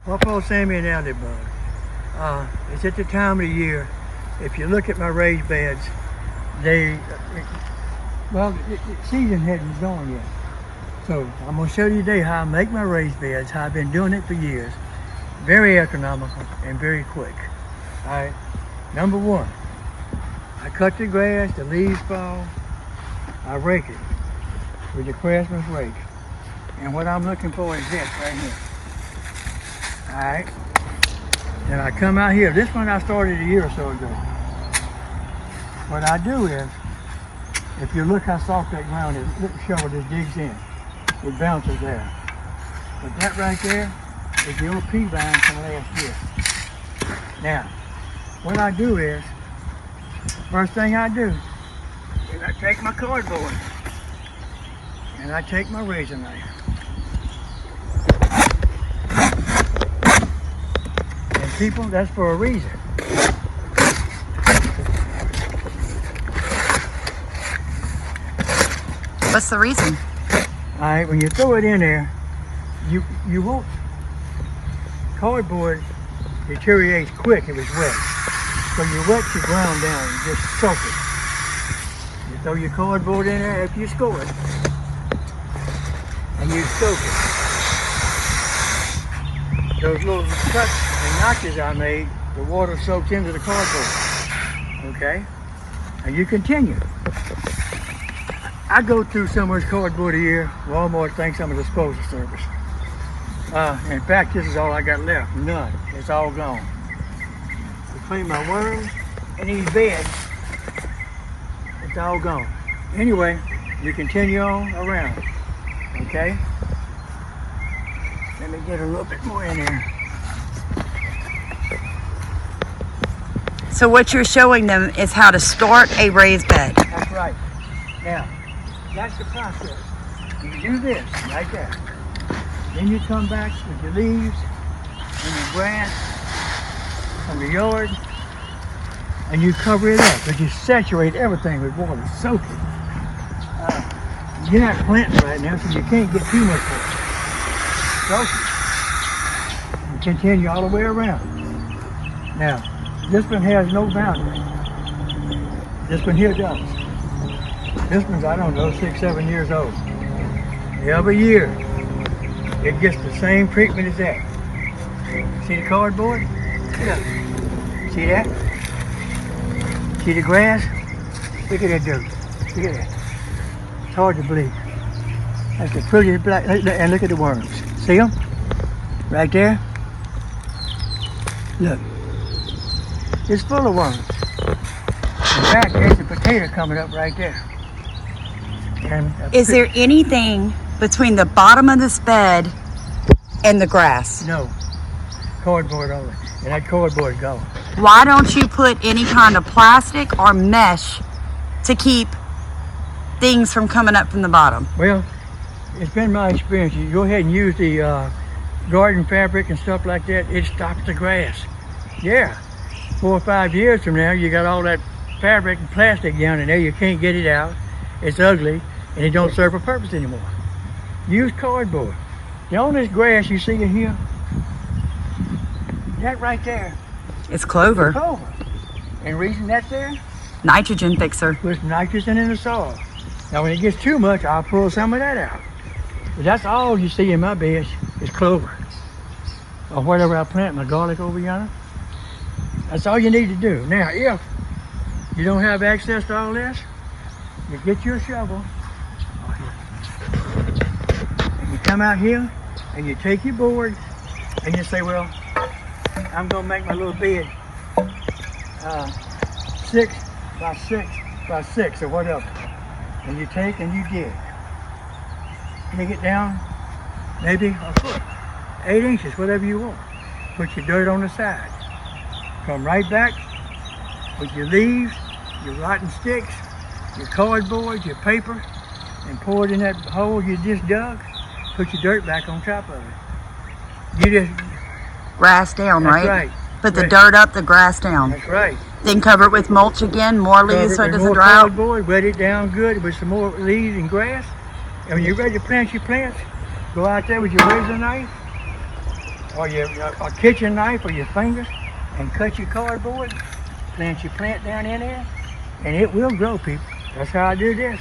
Pawpaw Sammy and Alley-bug. It's at the time of the year. If you look at my raised beds, the season hasn't gone yet. So I'm going to show you today how I make my raised beds, how I've been doing it for years. Very economical and very quick. All right, number one, I cut the grass, the leaves fall, I rake it with the craftsman's rake. And what I'm looking for is this right here. All right, and I come out here. This one I started a year or so ago. What I do is, if you look how soft that ground is, look the shovel just digs in. It bounces there. But that right there is the old pea vine from last year. Now, what I do is, first thing I do is I take my cardboard and I take my razor knife. And people, that's for a reason. What's the reason? All right, when you throw it in there, you won't. Cardboard deteriorates quick if it's wet. So you wet your ground down and just soak it. You throw your cardboard in there after you score it, and you soak it. Those little cuts and notches I made, the water soaks into the cardboard. Okay? And you continue. I go through so much cardboard a year, Walmart thinks I'm a disposal service. In fact, this is all I got left. None. It's all gone. Between my worms and these beds, it's all gone. Anyway, you continue on around. Okay? Let me get a little bit more in there. So what you're showing them is how to start a raised bed. That's right. Now, that's the process. You do this right there. Then you come back with your leaves and your grass from the yard, and you cover it up, but you saturate everything with water, soak it. You're not planting right now, so you can't get too much water. Soak it. And continue all the way around. Now, this one has no boundary. This one here does. This one's, I don't know, 6, 7 years old. Every year, it gets the same treatment as that. See the cardboard? Look. See that? See the grass? Look at that dirt. Look at that. It's hard to believe. That's the prettiest black, and look at the worms. See them? Right there? Look. It's full of worms. In fact, there's a potato coming up right there. Is there anything between the bottom of this bed and the grass? No. Cardboard only. And that cardboard gone. Why don't you put any kind of plastic or mesh to keep things from coming up from the bottom? Well, it's been my experience. You go ahead and use the garden fabric and stuff like that. It stops the grass. Yeah. 4 or 5 years from now, you got all that fabric and plastic down in there. You can't get it out. It's ugly, and it don't serve a purpose anymore. Use cardboard. You on this grass you see in here, that right there, It's clover. clover. And the reason that's there, Nitrogen fixer. puts nitrogen in the soil. Now when it gets too much, I'll pull some of that out. But that's all you see in my beds is clover. Or whatever I plant, my garlic over yonder. That's all you need to do. Now if you don't have access to all this, you get your shovel, and you come out here, and you take your board, and you say, well, I'm gonna make my little bed 6 by 6 by 6 or whatever. And you take and you dig. Dig it down, maybe a foot, 8 inches, whatever you want. Put your dirt on the side. Come right back with your leaves, your rotten sticks, your cardboard, your paper, and pour it in that hole you just dug. Put your dirt back on top of it. You just... Grass down, That's right? right. Put the dirt up, the grass down. That's right. Then cover it with mulch again, more leaves so it doesn't more dry out. cardboard, wet it down good with some more leaves and grass. And when you're ready to plant your plants, go out there with your razor knife or your a kitchen knife or your fingers and cut your cardboard, plant your plant down in there, and it will grow, people. That's how I do this.